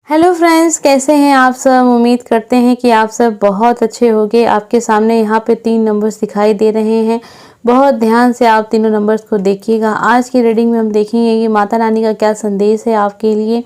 Hello friends, कैसे हैं आप सब। उम्मीद करते हैं कि आप सब बहुत अच्छे होंगे। आपके सामने यहाँ पे 3 नंबर्स दिखाई दे रहे हैं। बहुत ध्यान से आप तीनों नंबर्स को देखिएगा। आज की रीडिंग में हम देखेंगे कि माता रानी का क्या संदेश है आपके लिए।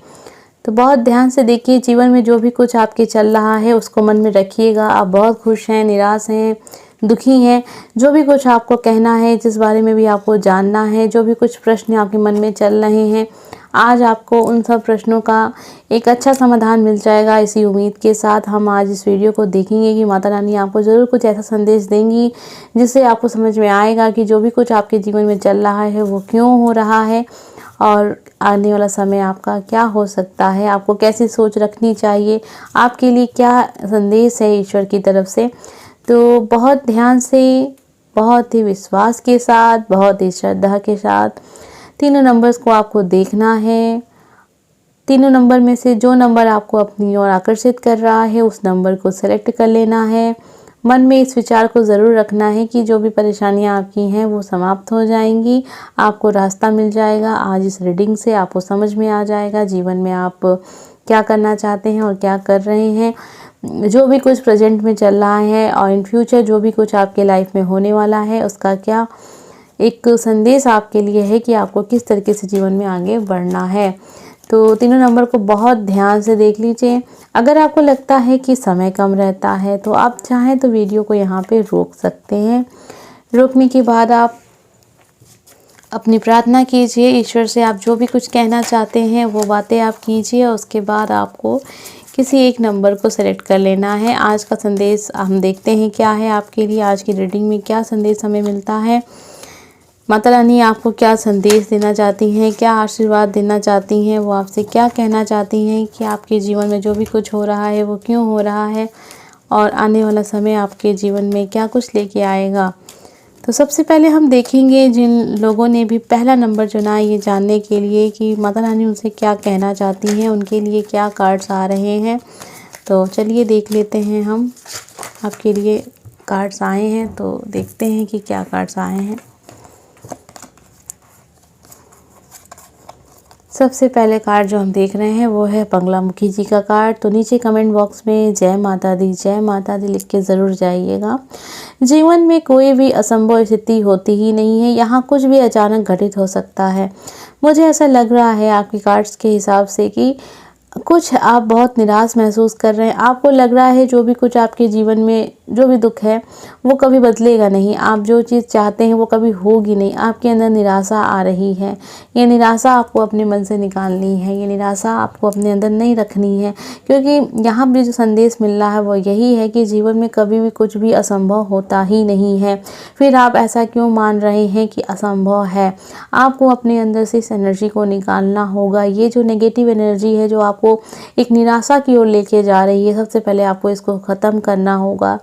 तो बहुत ध्यान से देखिए। जीवन में जो भी कुछ आपके चल रहा है उसको मन में रखिएगा। आप बहुत खुश हैं, निराश हैं, दुखी हैं, जो भी कुछ आपको कहना है, जिस बारे में भी आपको जानना है, जो भी कुछ प्रश्न आपके मन में चल रहे हैं, आज आपको उन सब प्रश्नों का एक अच्छा समाधान मिल जाएगा। इसी उम्मीद के साथ हम आज इस वीडियो को देखेंगे कि माता रानी आपको ज़रूर कुछ ऐसा संदेश देंगी जिससे आपको समझ में आएगा कि जो भी कुछ आपके जीवन में चल रहा है वो क्यों हो रहा है और आने वाला समय आपका क्या हो सकता है। आपको कैसी सोच रखनी चाहिए, आपके लिए क्या संदेश है ईश्वर की तरफ से। तो बहुत ध्यान से, बहुत ही विश्वास के साथ, बहुत ही श्रद्धा के साथ तीनों नंबर्स को आपको देखना है। तीनों नंबर में से जो नंबर आपको अपनी ओर आकर्षित कर रहा है उस नंबर को सेलेक्ट कर लेना है। मन में इस विचार को ज़रूर रखना है कि जो भी परेशानियां आपकी हैं वो समाप्त हो जाएंगी, आपको रास्ता मिल जाएगा। आज इस रीडिंग से आपको समझ में आ जाएगा जीवन में आप क्या करना चाहते हैं और क्या कर रहे हैं, जो भी कुछ प्रेजेंट में चल रहा है और इन फ्यूचर जो भी कुछ आपके लाइफ में होने वाला है उसका क्या एक संदेश आपके लिए है कि आपको किस तरीके से जीवन में आगे बढ़ना है। तो तीनों नंबर को बहुत ध्यान से देख लीजिए। अगर आपको लगता है कि समय कम रहता है तो आप चाहें तो वीडियो को यहाँ पे रोक सकते हैं। रोकने के बाद आप अपनी प्रार्थना कीजिए ईश्वर से। आप जो भी कुछ कहना चाहते हैं वो बातें आप कीजिए और उसके बाद आपको किसी एक नंबर को सेलेक्ट कर लेना है। आज का संदेश हम देखते हैं क्या है आपके लिए। आज की रीडिंग में क्या संदेश हमें मिलता है, माता रानी आपको क्या संदेश देना चाहती हैं, क्या आशीर्वाद देना चाहती हैं, वो आपसे क्या कहना चाहती हैं कि आपके जीवन में जो भी कुछ हो रहा है वो क्यों हो रहा है और आने वाला समय आपके जीवन में क्या कुछ लेके आएगा। तो सबसे पहले हम देखेंगे जिन लोगों ने भी पहला नंबर चुना है ये जानने के लिए कि माता रानी उनसे क्या कहना चाहती हैं, उनके लिए क्या कार्ड्स आ रहे हैं। तो चलिए देख लेते हैं हम। आपके लिए कार्ड्स आए हैं तो देखते हैं कि क्या कार्ड्स आए हैं। सबसे पहले कार्ड जो हम देख रहे हैं वो है बंगलामुखी जी का कार्ड। तो नीचे कमेंट बॉक्स में जय माता दी लिख के ज़रूर जाइएगा। जीवन में कोई भी असंभव स्थिति होती ही नहीं है, यहाँ कुछ भी अचानक घटित हो सकता है। मुझे ऐसा लग रहा है आपके कार्ड्स के हिसाब से कि कुछ आप बहुत निराश महसूस कर रहे हैं। आपको लग रहा है जो भी कुछ आपके जीवन में जो भी दुख है वो कभी बदलेगा नहीं। आप जो चीज़ चाहते हैं वो कभी होगी नहीं। आपके अंदर निराशा आ रही है। ये निराशा आपको अपने मन से निकालनी है। ये निराशा आपको अपने अंदर नहीं रखनी है, क्योंकि यहाँ भी जो संदेश मिल रहा है वो यही है कि जीवन में कभी भी कुछ भी असंभव होता ही नहीं है। फिर आप ऐसा क्यों मान रहे हैं कि असंभव है। आपको अपने अंदर से इस एनर्जी को निकालना होगा। ये जो नेगेटिव एनर्जी है जो आपको एक निराशा की ओर लेके जा रही है, सबसे पहले आपको इसको ख़त्म करना होगा,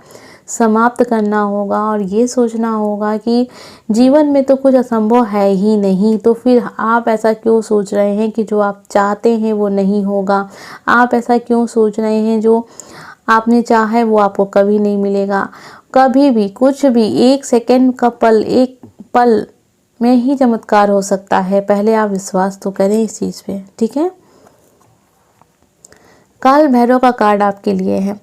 समाप्त करना होगा और ये सोचना होगा कि जीवन में तो कुछ असंभव है ही नहीं। तो फिर आप ऐसा क्यों सोच रहे हैं कि जो आप चाहते हैं वो नहीं होगा। आप ऐसा क्यों सोच रहे हैं जो आपने चाहा है वो आपको कभी नहीं मिलेगा। कभी भी कुछ भी एक सेकंड का पल, एक पल में ही चमत्कार हो सकता है। पहले आप विश्वास तो करें इस चीज़ पे, ठीक है। काल भैरव का कार्ड आपके लिए है।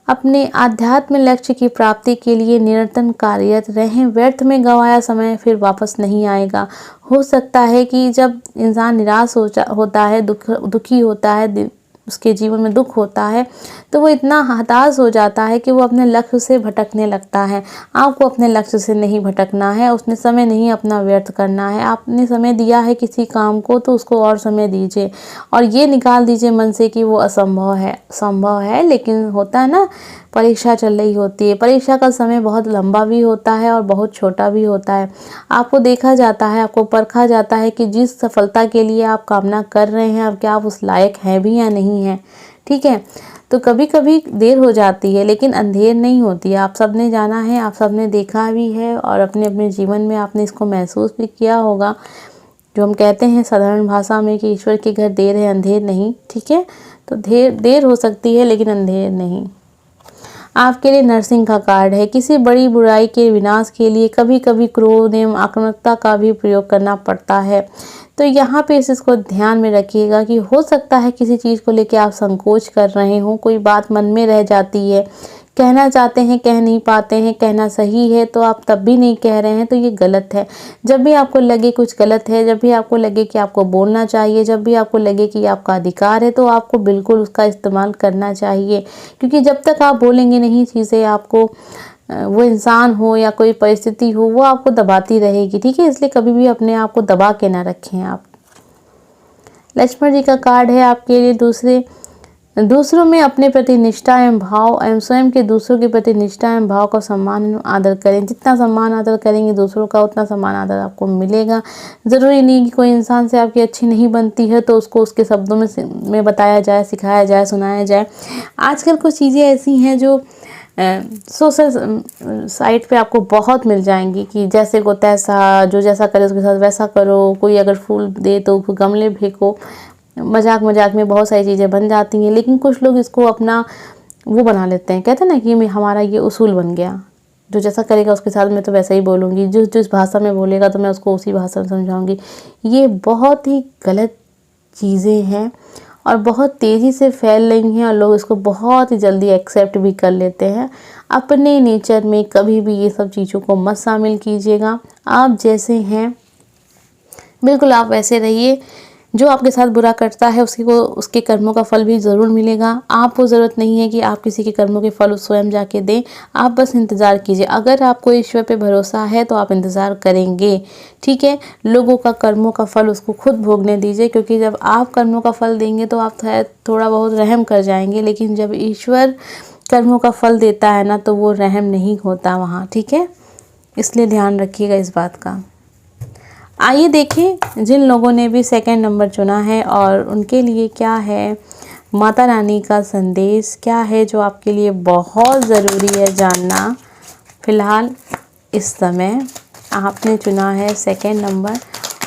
अपने आध्यात्म लक्ष्य की प्राप्ति के लिए निरंतर कार्यरत रहें। व्यर्थ में गंवाया समय फिर वापस नहीं आएगा। हो सकता है कि जब इंसान निराश होता है, दुखी होता है, उसके जीवन में दुख होता है तो वो इतना हताश हो जाता है कि वो अपने लक्ष्य से भटकने लगता है। आपको अपने लक्ष्य से नहीं भटकना है, उसने समय नहीं अपना व्यर्थ करना है। आपने समय दिया है किसी काम को तो उसको और समय दीजिए और ये निकाल दीजिए मन से कि वो असंभव है। संभव है, लेकिन होता है ना, परीक्षा चल रही होती है, परीक्षा का समय बहुत लंबा भी होता है और बहुत छोटा भी होता है। आपको देखा जाता है, आपको परखा जाता है कि जिस सफलता के लिए आप कामना कर रहे हैं अब क्या आप उस लायक हैं भी या नहीं है, ठीक है। तो कभी कभी देर हो जाती है लेकिन अंधेर नहीं होती है। आप सबने जाना है, आप सबने देखा भी है और अपने अपने जीवन में आपने इसको महसूस भी किया होगा। जो हम कहते हैं साधारण भाषा में कि ईश्वर के घर देर है अंधेर नहीं, ठीक है। तो देर हो सकती है लेकिन अंधेर नहीं। आपके लिए नरसिंह का कार्ड है। किसी बड़ी बुराई के विनाश के लिए कभी कभी क्रोध एवं आक्रामकता का भी प्रयोग करना पड़ता है। तो यहाँ पे इस चीज़ को ध्यान में रखिएगा कि हो सकता है किसी चीज़ को लेके आप संकोच कर रहे हो, कोई बात मन में रह जाती है, कहना चाहते हैं कह नहीं पाते हैं, कहना सही है तो आप तब भी नहीं कह रहे हैं, तो ये गलत है। जब भी आपको लगे कुछ गलत है, जब भी आपको लगे कि आपको बोलना चाहिए, जब भी आपको लगे कि आपका अधिकार है, तो आपको बिल्कुल उसका इस्तेमाल करना चाहिए। क्योंकि जब तक आप बोलेंगे नहीं चीज़ें, आपको वो इंसान हो या कोई परिस्थिति हो, वो आपको दबाती रहेगी, ठीक है। इसलिए कभी भी अपने आप को दबा के ना रखें आप। लक्ष्मण जी का कार्ड है आपके लिए दूसरों में अपने प्रति निष्ठा एवं भाव एवं स्वयं के दूसरों के प्रति निष्ठा एवं भाव का सम्मान एवं आदर करें। जितना सम्मान आदर करेंगे दूसरों का, उतना सम्मान आदर आपको मिलेगा। ज़रूरी नहीं कि कोई इंसान से आपकी अच्छी नहीं बनती है तो उसको उसके शब्दों में बताया जाए, सिखाया जाए, सुनाया जाए। आजकल कुछ चीज़ें ऐसी हैं जो सोशल साइट पे आपको बहुत मिल जाएंगी कि जैसे को तैसा, जो जैसा करे उसके साथ वैसा करो। कोई अगर फूल दे तो गमले फेंको, मजाक मजाक में बहुत सारी चीज़ें बन जाती हैं। लेकिन कुछ लोग इसको अपना वो बना लेते हैं, कहते हैं ना कि हमारा ये उसूल बन गया, जो जैसा करेगा उसके साथ मैं तो वैसा ही बोलूँगी, जिस भाषा में बोलेगा तो मैं उसको उसी भाषा में समझाऊँगी। ये बहुत ही गलत चीज़ें हैं और बहुत तेज़ी से फैल रही हैं और लोग इसको बहुत ही जल्दी एक्सेप्ट भी कर लेते हैं। अपने नेचर में कभी भी ये सब चीज़ों को मत शामिल कीजिएगा। आप जैसे हैं बिल्कुल आप वैसे रहिए। जो आपके साथ बुरा करता है उसके कर्मों का फल भी ज़रूर मिलेगा। आपको ज़रूरत नहीं है कि आप किसी के कर्मों के फल स्वयं जाके दें, आप बस इंतज़ार कीजिए। अगर आपको ईश्वर पे भरोसा है तो आप इंतज़ार करेंगे, ठीक है। लोगों का कर्मों का फल उसको खुद भोगने दीजिए, क्योंकि जब आप कर्मों का फल देंगे तो आप थोड़ा बहुत रहम कर जाएंगे, लेकिन जब ईश्वर कर्मों का फल देता है ना, तो वो रहम नहीं होता वहाँ, ठीक है। इसलिए ध्यान रखिएगा इस बात का। आइए देखें जिन लोगों ने भी सेकंड नंबर चुना है और उनके लिए क्या है माता रानी का संदेश, क्या है जो आपके लिए बहुत ज़रूरी है जानना। फ़िलहाल इस समय आपने चुना है सेकंड नंबर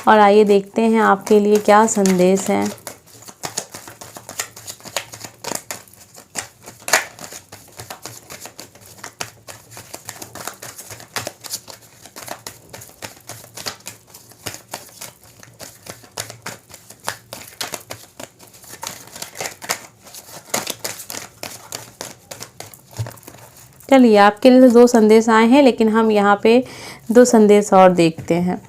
और आइए देखते हैं आपके लिए क्या संदेश है। चलिए आपके लिए तो 2 संदेश आए हैं, लेकिन हम यहाँ पे 2 संदेश और देखते हैं।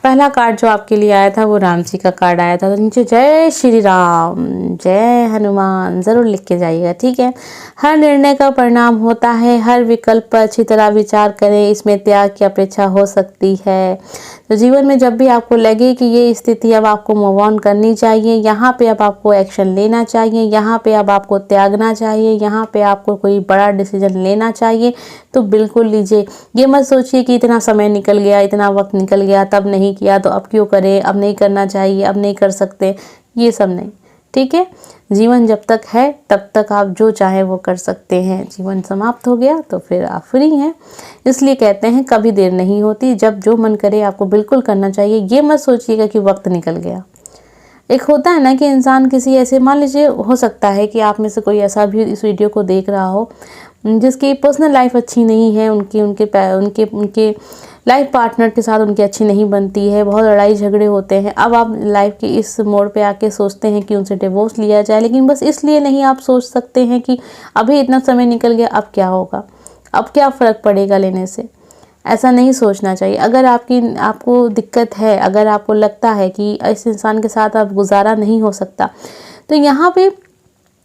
पहला कार्ड जो आपके लिए आया था वो राम जी का कार्ड आया था, तो नीचे जय श्री राम, जय हनुमान ज़रूर लिख के जाइएगा, ठीक है। हर निर्णय का परिणाम होता है, हर विकल्प पर अच्छी तरह विचार करें, इसमें त्याग की अपेक्षा हो सकती है। तो जीवन में जब भी आपको लगे कि ये स्थिति अब आपको मूव ऑन करनी चाहिए, यहाँ पे अब आपको एक्शन लेना चाहिए, यहाँ पे अब आपको त्यागना चाहिए, यहाँ पे आपको कोई बड़ा डिसीजन लेना चाहिए, तो बिल्कुल लीजिए। ये मत सोचिए कि इतना समय निकल गया, इतना वक्त निकल गया, तब नहीं किया तो अब क्यों करें, अब नहीं करना चाहिए, अब नहीं कर सकते, ये सब नहीं, ठीक है। जीवन जब तक है तब तक आप जो चाहे वो कर सकते हैं। जीवन समाप्त हो गया तो फिर आप फ्री हैं। इसलिए कहते हैं कभी देर नहीं होती, जब जो मन करे आपको बिल्कुल करना चाहिए। ये मत सोचिएगा कि वक्त निकल गया। एक होता है ना कि इंसान किसी ऐसे, मान लीजिए हो सकता है कि आप में से कोई ऐसा भी इस वीडियो को देख रहा हो जिसकी पर्सनल लाइफ अच्छी नहीं है, उनके लाइफ पार्टनर के साथ उनकी अच्छी नहीं बनती है, बहुत लड़ाई झगड़े होते हैं। अब आप लाइफ के इस मोड़ पे आके सोचते हैं कि उनसे डिवोर्स लिया जाए, लेकिन बस इसलिए नहीं आप सोच सकते हैं कि अभी इतना समय निकल गया, अब क्या होगा, अब क्या फ़र्क पड़ेगा लेने से। ऐसा नहीं सोचना चाहिए। अगर आपको दिक्कत है, अगर आपको लगता है कि इस इंसान के साथ अब गुजारा नहीं हो सकता, तो यहाँ पे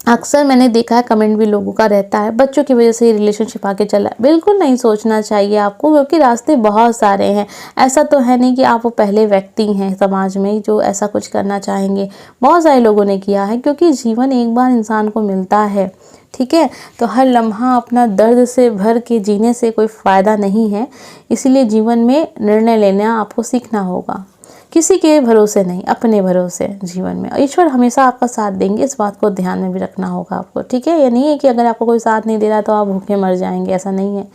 अक्सर मैंने देखा है कमेंट भी लोगों का रहता है बच्चों की वजह से ये रिलेशनशिप आगे चला। बिल्कुल नहीं सोचना चाहिए आपको, क्योंकि रास्ते बहुत सारे हैं। ऐसा तो है नहीं कि आप वो पहले व्यक्ति हैं समाज में जो ऐसा कुछ करना चाहेंगे। बहुत सारे लोगों ने किया है, क्योंकि जीवन एक बार इंसान को मिलता है, ठीक है। तो हर लम्हा अपना दर्द से भर के जीने से कोई फ़ायदा नहीं है। इसीलिए जीवन में निर्णय लेना आपको सीखना होगा, किसी के भरोसे नहीं, अपने भरोसे जीवन में। ईश्वर हमेशा आपका साथ देंगे, इस बात को ध्यान में भी रखना होगा आपको, ठीक है। ये नहीं है कि अगर आपको कोई साथ नहीं दे रहा तो आप भूखे मर जाएंगे, ऐसा नहीं है।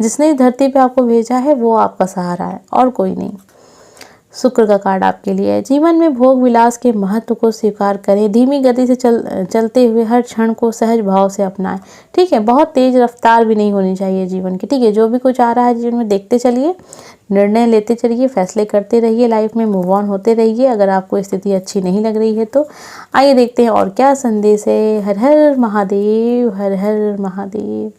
जिसने धरती पे आपको भेजा है वो आपका सहारा है और कोई नहीं। शुक्र का कार्ड आपके लिए है। जीवन में भोग विलास के महत्व को स्वीकार करें। धीमी गति से चलते हुए हर क्षण को सहज भाव से अपनाएं। ठीक है, बहुत तेज रफ्तार भी नहीं होनी चाहिए जीवन की। ठीक है, जो भी कुछ आ रहा है जीवन में देखते चलिए, निर्णय लेते चलिए, फैसले करते रहिए, लाइफ में मूव ऑन होते रहिए अगर आपको स्थिति अच्छी नहीं लग रही है तो। आइए देखते हैं और क्या संदेश है। हर हर महादेव, हर हर महादेव।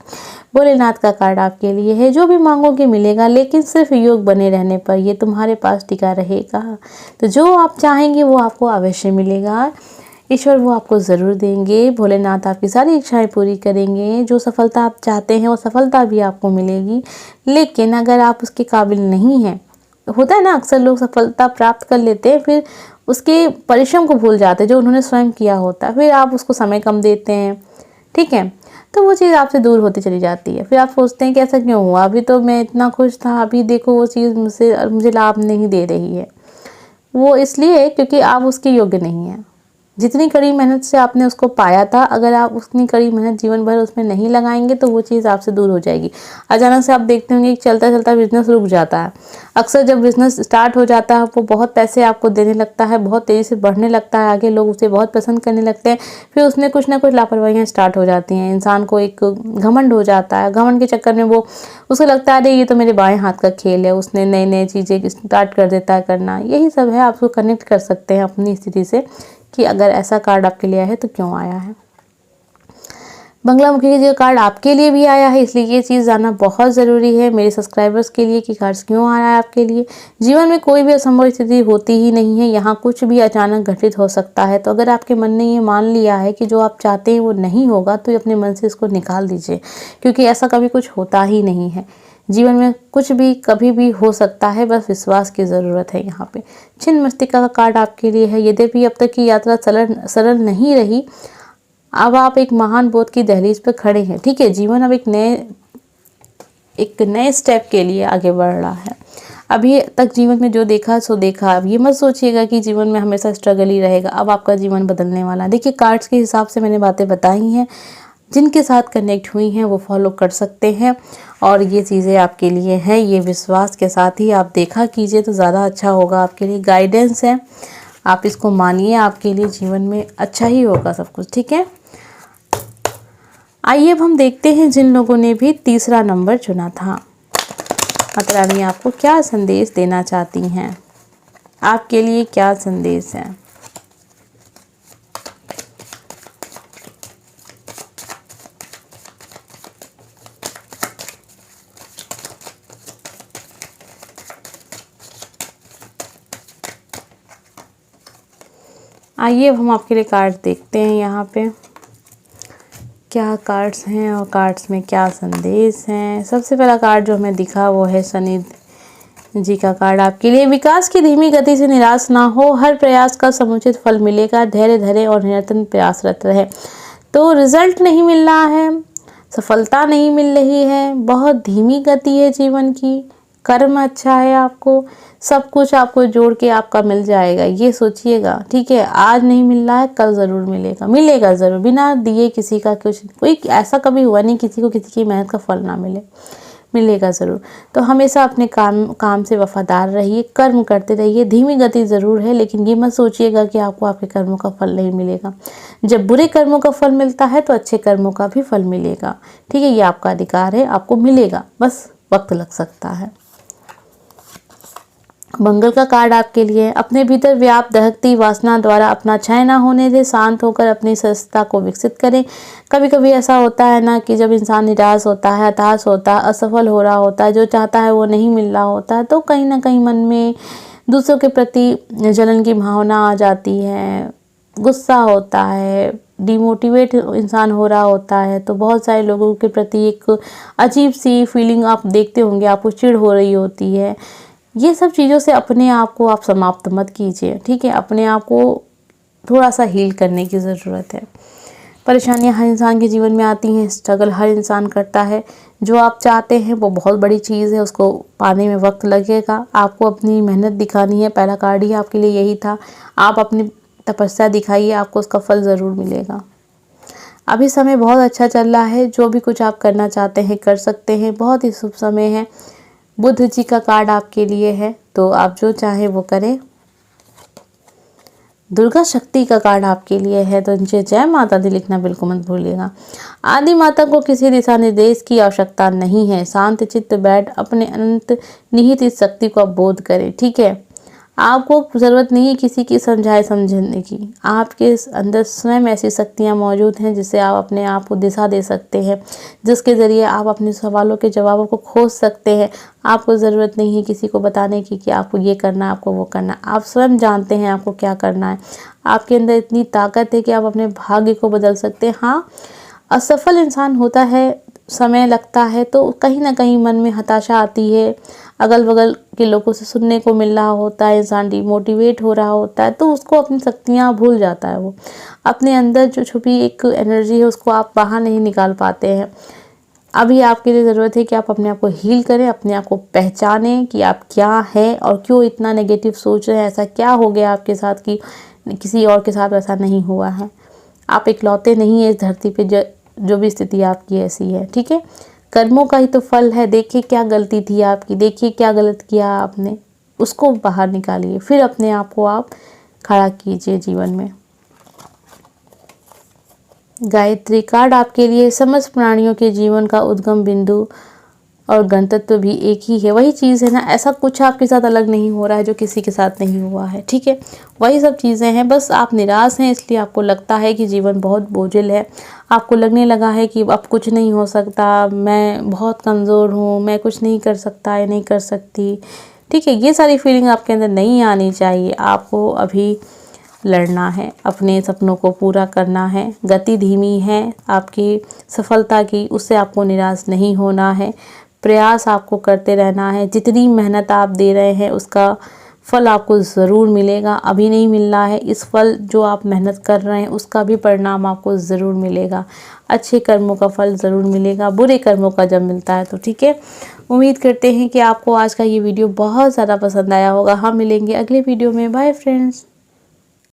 भोलेनाथ का कार्ड आपके लिए है। जो भी मांगोगे मिलेगा, लेकिन सिर्फ योग बने रहने पर ये तुम्हारे पास टिका रहेगा। तो जो आप चाहेंगे वो आपको अवश्य मिलेगा। ईश्वर वो आपको ज़रूर देंगे। भोलेनाथ आपकी सारी इच्छाएं पूरी करेंगे। जो सफलता आप चाहते हैं वो सफलता भी आपको मिलेगी, लेकिन अगर आप उसके काबिल नहीं हैं, होता है ना अक्सर लोग सफलता प्राप्त कर लेते हैं फिर उसके परिश्रम को भूल जाते हैं जो उन्होंने स्वयं किया होता है, फिर आप उसको समय कम देते हैं। ठीक है, तो वो चीज़ आपसे दूर होती चली जाती है। फिर आप सोचते हैं कि ऐसा क्यों हुआ, अभी तो मैं इतना खुश था, अभी देखो वो चीज़ मुझे लाभ नहीं दे रही है। वो इसलिए क्योंकि आप उसके योग्य नहीं हैं। जितनी कड़ी मेहनत से आपने उसको पाया था, अगर आप उतनी कड़ी मेहनत जीवन भर उसमें नहीं लगाएंगे तो वो चीज़ आपसे दूर हो जाएगी। अचानक से आप देखते होंगे कि चलता चलता बिजनेस रुक जाता है। अक्सर जब बिजनेस स्टार्ट हो जाता है वो बहुत पैसे आपको देने लगता है, बहुत तेज़ी से बढ़ने लगता है, आगे लोग उसे बहुत पसंद करने लगते हैं। फिर उसमें कुछ ना कुछ लापरवाहियाँ स्टार्ट हो जाती हैं। इंसान को एक घमंड हो जाता है। घमंड के चक्कर में वो उसको लगता है अरे ये तो मेरे बाएं हाथ का खेल है, उसने नई नई चीज़ें स्टार्ट कर देता है करना। यही सब है, आप उसको कनेक्ट कर सकते हैं अपनी स्थिति से कि अगर ऐसा कार्ड आपके लिए आया है तो क्यों आया है। बंगलामुखी का जो कार्ड आपके लिए भी आया है, इसलिए ये चीज़ जानना बहुत ज़रूरी है मेरे सब्सक्राइबर्स के लिए कि कार्ड्स क्यों आ रहा है आपके लिए। जीवन में कोई भी असंभव स्थिति होती ही नहीं है, यहाँ कुछ भी अचानक घटित हो सकता है। तो अगर आपके मन ने ये मान लिया है कि जो आप चाहते हैं वो नहीं होगा तो अपने मन से इसको निकाल दीजिए, क्योंकि ऐसा कभी कुछ होता ही नहीं है। जीवन में कुछ भी कभी भी हो सकता है, बस विश्वास की ज़रूरत है। यहाँ पे छिन्न मस्तिका का कार्ड आपके लिए है। यद्यपि अब तक की यात्रा सरल नहीं रही, अब आप एक महान बोध की दहलीज पर खड़े हैं। ठीक है, जीवन अब एक नए स्टेप के लिए आगे बढ़ रहा है। अभी तक जीवन में जो देखा सो देखा। अब ये मत सोचिएगा कि जीवन में हमेशा स्ट्रगल ही रहेगा। अब आपका जीवन बदलने वाला है। देखिए, कार्ड्स के हिसाब से मैंने बातें बताई हैं, जिनके साथ कनेक्ट हुई हैं वो फॉलो कर सकते हैं और ये चीज़ें आपके लिए हैं। ये विश्वास के साथ ही आप देखा कीजिए तो ज़्यादा अच्छा होगा आपके लिए। गाइडेंस है, आप इसको मानिए, आपके लिए जीवन में अच्छा ही होगा सब कुछ। ठीक है, आइए अब हम देखते हैं जिन लोगों ने भी तीसरा नंबर चुना था, माता रानी आपको क्या संदेश देना चाहती हैं, आपके लिए क्या संदेश है। आइए अब हम आपके लिए कार्ड देखते हैं यहाँ पे क्या कार्ड्स हैं और कार्ड्स में क्या संदेश हैं। सबसे पहला कार्ड जो हमें दिखा वो है शनि जी का कार्ड आपके लिए। विकास की धीमी गति से निराश ना हो, हर प्रयास का समुचित फल मिलेगा। धैर्य धरे और निरंतर प्रयासरत रहे। तो रिजल्ट नहीं मिल रहा है, सफलता नहीं मिल रही है, बहुत धीमी गति है जीवन की, कर्म अच्छा है, आपको सब कुछ आपको जोड़ के आपका मिल जाएगा, ये सोचिएगा। ठीक है, आज नहीं मिल रहा है, कल ज़रूर मिलेगा, मिलेगा ज़रूर। बिना दिए किसी का कुछ, कोई ऐसा कभी हुआ नहीं किसी को किसी की मेहनत का फल ना मिले, मिलेगा ज़रूर। तो हमेशा अपने काम से वफादार रहिए, कर्म करते रहिए। धीमी गति ज़रूर है, लेकिन ये मत सोचिएगा कि आपको आपके कर्मों का फल नहीं मिलेगा। जब बुरे कर्मों का फल मिलता है तो अच्छे कर्मों का भी फल मिलेगा। ठीक है, ये आपका अधिकार है, आपको मिलेगा, बस वक्त लग सकता है। मंगल का कार्ड आपके लिए। अपने भीतर व्याप्त दहकती वासना द्वारा अपना क्षय न होने दे, शांत होकर अपनी सत्ता को विकसित करें। कभी कभी ऐसा होता है ना कि जब इंसान निराश होता है, हताश होता है, असफल हो रहा होता है, जो चाहता है वो नहीं मिल रहा होता है, तो कहीं ना कहीं मन में दूसरों के प्रति जलन की भावना आ जाती है, गुस्सा होता है, डिमोटिवेट इंसान हो रहा होता है। तो बहुत सारे लोगों के प्रति एक अजीब सी फीलिंग आप देखते होंगे, आपको चिढ़ हो रही होती है। ये सब चीज़ों से अपने आप को आप समाप्त मत कीजिए। ठीक है, अपने आप को थोड़ा सा हील करने की ज़रूरत है। परेशानियां हर इंसान के जीवन में आती हैं, स्ट्रगल हर इंसान करता है। जो आप चाहते हैं वो बहुत बड़ी चीज़ है, उसको पाने में वक्त लगेगा। आपको अपनी मेहनत दिखानी है, पहला कार्ड ही आपके लिए यही था। आप अपनी तपस्या दिखाइए, आपको उसका फल ज़रूर मिलेगा। अभी समय बहुत अच्छा चल रहा है, जो भी कुछ आप करना चाहते हैं कर सकते हैं, बहुत ही शुभ समय है। बुध जी का कार्ड आपके लिए है, तो आप जो चाहे वो करें। दुर्गा शक्ति का कार्ड आपके लिए है, तो नीचे जय माता दी लिखना बिल्कुल मत भूलिएगा। आदि माता को किसी दिशा निर्देश की आवश्यकता नहीं है। शांत चित्त बैठ अपने अनंत निहित इस शक्ति को बोध करें। ठीक है, आपको ज़रूरत नहीं है किसी की समझाए समझने की। आपके अंदर स्वयं ऐसी शक्तियाँ मौजूद हैं जिससे आप अपने आप को दिशा दे सकते हैं, जिसके ज़रिए आप अपने सवालों के जवाबों को खोज सकते हैं। आपको ज़रूरत नहीं है किसी को बताने की कि आपको ये करना है, आपको वो करना है। आप स्वयं जानते हैं आपको क्या करना है। आपके अंदर इतनी ताकत है कि आप अपने भाग्य को बदल सकते हैं। हाँ, असफल इंसान होता है, समय लगता है, तो कहीं ना कहीं मन में हताशा आती है, अगल बगल के लोगों से सुनने को मिल रहा होता है, इंसान डिमोटिवेट हो रहा होता है, तो उसको अपनी शक्तियाँ भूल जाता है। वो अपने अंदर जो छुपी एक एनर्जी है उसको आप बाहर नहीं निकाल पाते हैं। अभी आपके लिए ज़रूरत है कि आप अपने आप को हील करें, अपने आप को पहचानें कि आप क्या हैं और क्यों इतना नेगेटिव सोच रहे हैं। ऐसा क्या हो गया आपके साथ कि किसी और के साथ ऐसा नहीं हुआ है। आप इकलौते नहीं है इस धरती पे, जो भी स्थिति आपकी ऐसी है। ठीक है, कर्मों का ही तो फल है। देखिए क्या गलती थी आपकी, देखिए क्या गलत किया आपने, उसको बाहर निकालिए, फिर अपने आप को आप खड़ा कीजिए जीवन में। गायत्री कार्ड आपके लिए समस्त प्राणियों के जीवन का उद्गम बिंदु और गंतव्य भी एक ही है। वही चीज़ है ना, ऐसा कुछ आपके साथ अलग नहीं हो रहा है जो किसी के साथ नहीं हुआ है। ठीक है, वही सब चीज़ें हैं, बस आप निराश हैं इसलिए आपको लगता है कि जीवन बहुत बोझिल है। आपको लगने लगा है कि अब कुछ नहीं हो सकता, मैं बहुत कमज़ोर हूँ, मैं कुछ नहीं कर सकता या नहीं कर सकती। ठीक है, ये सारी फीलिंग आपके अंदर नहीं आनी चाहिए। आपको अभी लड़ना है, अपने सपनों को पूरा करना है। गति धीमी है आपकी सफलता की, उससे आपको निराश नहीं होना है। प्रयास आपको करते रहना है। जितनी मेहनत आप दे रहे हैं उसका फल आपको ज़रूर मिलेगा। अभी नहीं मिल रहा है, इस फल जो आप मेहनत कर रहे हैं उसका भी परिणाम आपको ज़रूर मिलेगा। अच्छे कर्मों का फल ज़रूर मिलेगा, बुरे कर्मों का जब मिलता है तो। ठीक है, उम्मीद करते हैं कि आपको आज का ये वीडियो बहुत ज़्यादा पसंद आया होगा। हम मिलेंगे अगले वीडियो में। Bye friends.